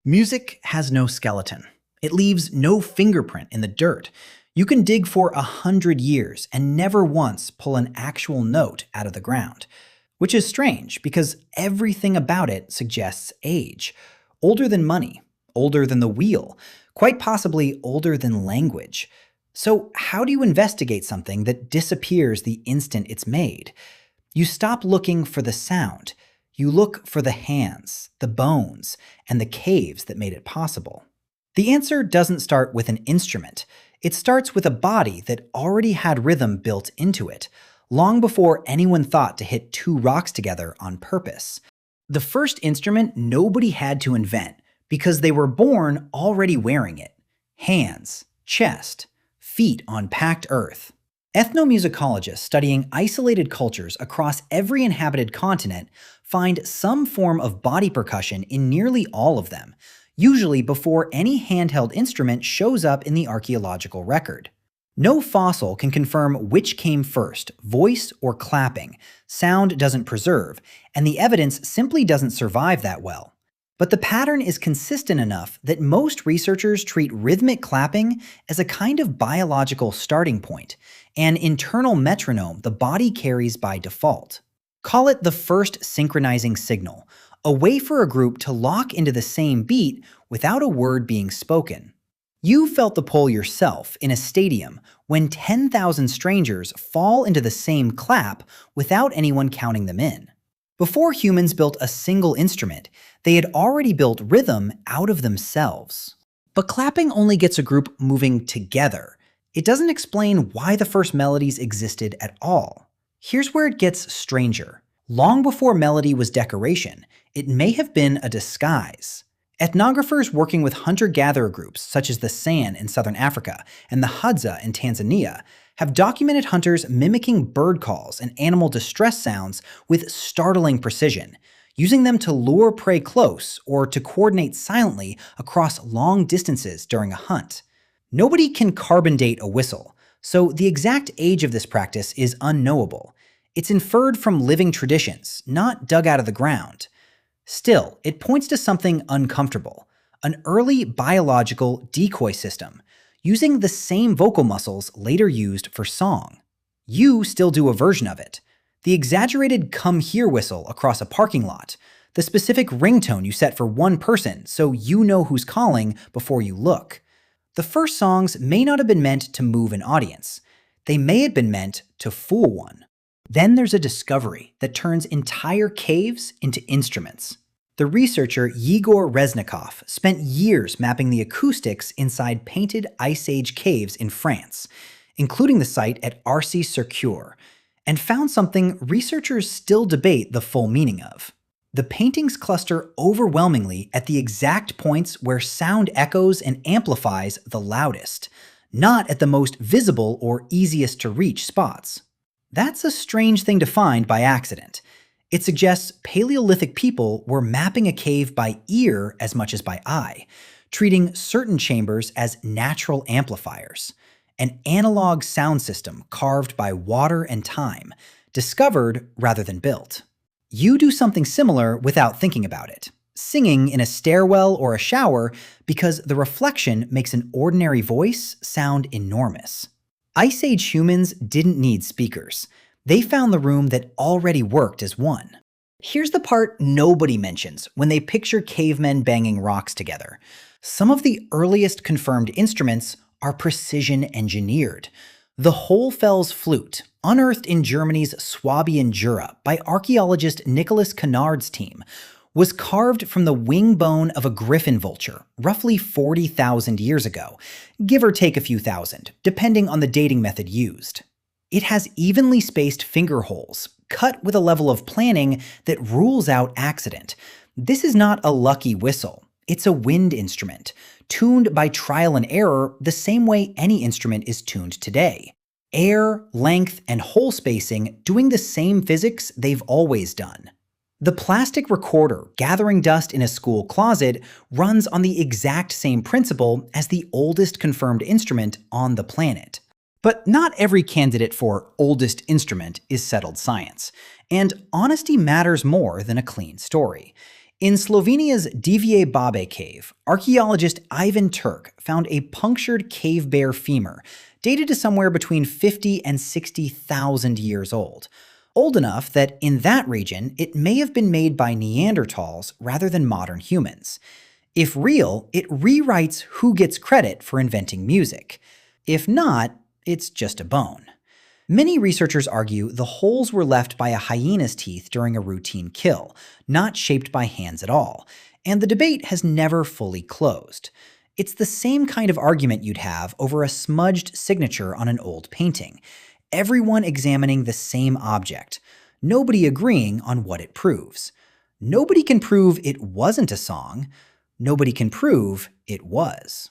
Music has no skeleton. It leaves no fingerprint in the dirt. You can dig for 100 years and never once pull an actual note out of the ground. Which is strange because everything about it suggests age. Older than money, older than the wheel, quite possibly older than language. So how do you investigate something that disappears the instant it's made? You stop looking for the sound. You look for the hands, the bones, and the caves that made it possible. The answer doesn't start with an instrument. It starts with a body that already had rhythm built into it, long before anyone thought to hit two rocks together on purpose. The first instrument nobody had to invent because they were born already wearing it. Hands, chest, feet on packed earth. Ethnomusicologists studying isolated cultures across every inhabited continent find some form of body percussion in nearly all of them, usually before any handheld instrument shows up in the archaeological record. No fossil can confirm which came first, voice or clapping. Sound doesn't preserve, and the evidence simply doesn't survive that well. But the pattern is consistent enough that most researchers treat rhythmic clapping as a kind of biological starting point, an internal metronome the body carries by default. Call it the first synchronizing signal, a way for a group to lock into the same beat without a word being spoken. You felt the pull yourself in a stadium when 10,000 strangers fall into the same clap without anyone counting them in. Before humans built a single instrument, they had already built rhythm out of themselves. But clapping only gets a group moving together. It doesn't explain why the first melodies existed at all. Here's where it gets stranger. Long before melody was decoration, it may have been a disguise. Ethnographers working with hunter-gatherer groups such as the San in southern Africa and the Hadza in Tanzania have documented hunters mimicking bird calls and animal distress sounds with startling precision, using them to lure prey close or to coordinate silently across long distances during a hunt. Nobody can carbon date a whistle, so the exact age of this practice is unknowable. It's inferred from living traditions, not dug out of the ground. Still, it points to something uncomfortable, an early biological decoy system, using the same vocal muscles later used for song. You still do a version of it. The exaggerated come here whistle across a parking lot, the specific ringtone you set for one person so you know who's calling before you look. The first songs may not have been meant to move an audience. They may have been meant to fool one. Then there's a discovery that turns entire caves into instruments. The researcher Yegor Reznikov spent years mapping the acoustics inside painted Ice Age caves in France, including the site at Arcy-sur-Cure, and found something researchers still debate the full meaning of. The paintings cluster overwhelmingly at the exact points where sound echoes and amplifies the loudest, not at the most visible or easiest to reach spots. That's a strange thing to find by accident. It suggests Paleolithic people were mapping a cave by ear as much as by eye, treating certain chambers as natural amplifiers, an analog sound system carved by water and time, discovered rather than built. You do something similar without thinking about it, singing in a stairwell or a shower because the reflection makes an ordinary voice sound enormous. Ice Age humans didn't need speakers. They found the room that already worked as one. Here's the part nobody mentions when they picture cavemen banging rocks together. Some of the earliest confirmed instruments are precision engineered. The Hohlfels flute, unearthed in Germany's Swabian Jura by archaeologist Nicholas Kennard's team, was carved from the wing bone of a griffin vulture roughly 40,000 years ago, give or take a few thousand, depending on the dating method used. It has evenly spaced finger holes, cut with a level of planning that rules out accident. This is not a lucky whistle. It's a wind instrument, tuned by trial and error the same way any instrument is tuned today. Air, length, and hole spacing doing the same physics they've always done. The plastic recorder gathering dust in a school closet runs on the exact same principle as the oldest confirmed instrument on the planet. But not every candidate for oldest instrument is settled science, and honesty matters more than a clean story. In Slovenia's Divje Babe cave, archaeologist Ivan Turk found a punctured cave bear femur dated to somewhere between 50 and 60,000 years old. Old enough that in that region, it may have been made by Neanderthals rather than modern humans. If real, it rewrites who gets credit for inventing music. If not, it's just a bone. Many researchers argue the holes were left by a hyena's teeth during a routine kill, not shaped by hands at all, and the debate has never fully closed. It's the same kind of argument you'd have over a smudged signature on an old painting. Everyone examining the same object, nobody agreeing on what it proves. Nobody can prove it wasn't a song. Nobody can prove it was.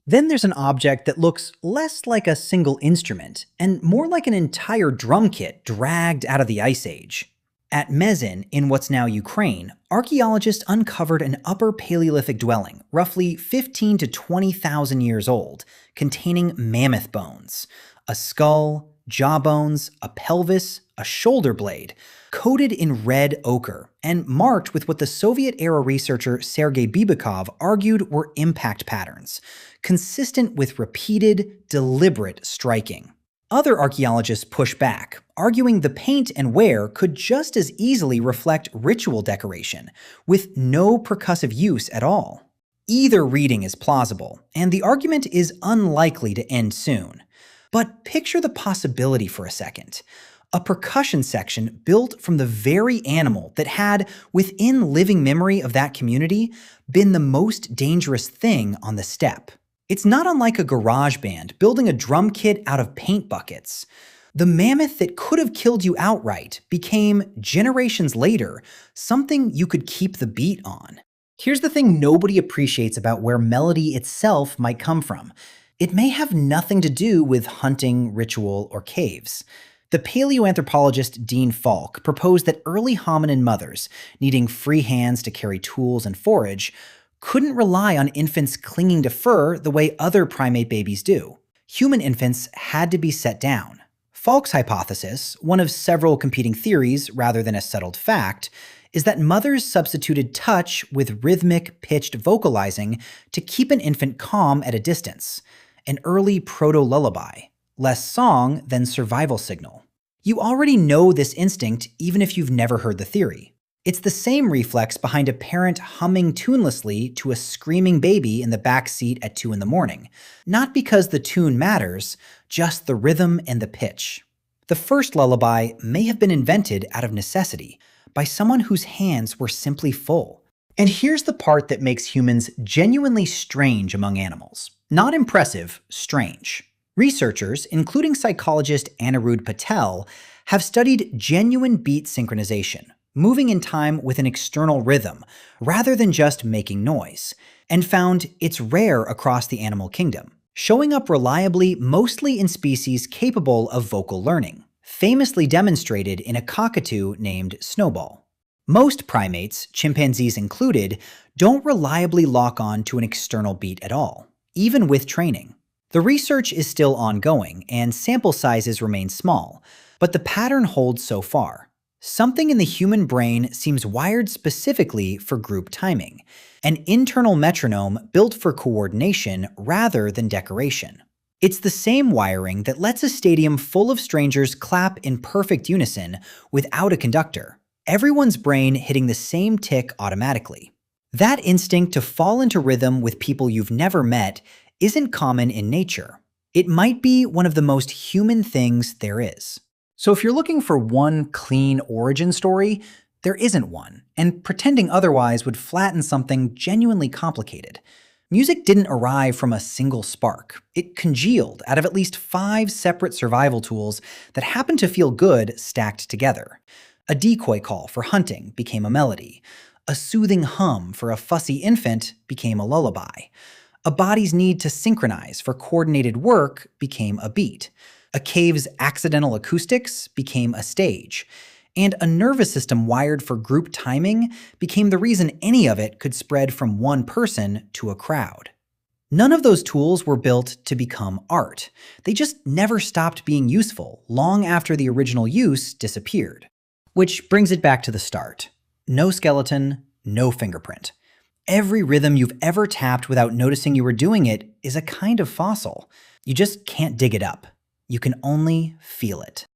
Then there's an object that looks less like a single instrument and more like an entire drum kit dragged out of the Ice Age. At Mezin, in what's now Ukraine, archaeologists uncovered an Upper Paleolithic dwelling, roughly 15 to 20,000 years old, containing mammoth bones. A skull, jawbones, a pelvis, a shoulder blade, coated in red ochre, and marked with what the Soviet-era researcher Sergei Bibikov argued were impact patterns, consistent with repeated, deliberate striking. Other archaeologists push back, arguing the paint and wear could just as easily reflect ritual decoration, with no percussive use at all. Either reading is plausible, and the argument is unlikely to end soon. But picture the possibility for a second. A percussion section built from the very animal that had, within living memory of that community, been the most dangerous thing on the steppe. It's not unlike a garage band building a drum kit out of paint buckets. The mammoth that could have killed you outright became, generations later, something you could keep the beat on. Here's the thing nobody appreciates about where melody itself might come from. It may have nothing to do with hunting, ritual, or caves. The paleoanthropologist Dean Falk proposed that early hominin mothers, needing free hands to carry tools and forage, couldn't rely on infants clinging to fur the way other primate babies do. Human infants had to be set down. Falk's hypothesis, one of several competing theories rather than a settled fact, is that mothers substituted touch with rhythmic, pitched vocalizing to keep an infant calm at a distance. An early proto-lullaby. Less song than survival signal. You already know this instinct even if you've never heard the theory. It's the same reflex behind a parent humming tunelessly to a screaming baby in the back seat at 2 a.m, not because the tune matters, just the rhythm and the pitch. The first lullaby may have been invented out of necessity, by someone whose hands were simply full. And here's the part that makes humans genuinely strange among animals. Not impressive, strange. Researchers, including psychologist Anirudh Patel, have studied genuine beat synchronization, moving in time with an external rhythm, rather than just making noise, and found it's rare across the animal kingdom, showing up reliably mostly in species capable of vocal learning, famously demonstrated in a cockatoo named Snowball. Most primates, chimpanzees included, don't reliably lock on to an external beat at all, even with training. The research is still ongoing, and sample sizes remain small, but the pattern holds so far. Something in the human brain seems wired specifically for group timing, an internal metronome built for coordination rather than decoration. It's the same wiring that lets a stadium full of strangers clap in perfect unison without a conductor, everyone's brain hitting the same tick automatically. That instinct to fall into rhythm with people you've never met isn't common in nature. It might be one of the most human things there is. So if you're looking for one clean origin story, there isn't one, and pretending otherwise would flatten something genuinely complicated. Music didn't arrive from a single spark. It congealed out of at least 5 separate survival tools that happened to feel good stacked together. A decoy call for hunting became a melody. A soothing hum for a fussy infant became a lullaby. A body's need to synchronize for coordinated work became a beat. A cave's accidental acoustics became a stage. And a nervous system wired for group timing became the reason any of it could spread from one person to a crowd. None of those tools were built to become art. They just never stopped being useful long after the original use disappeared. Which brings it back to the start. No skeleton, no fingerprint. Every rhythm you've ever tapped without noticing you were doing it is a kind of fossil. You just can't dig it up. You can only feel it.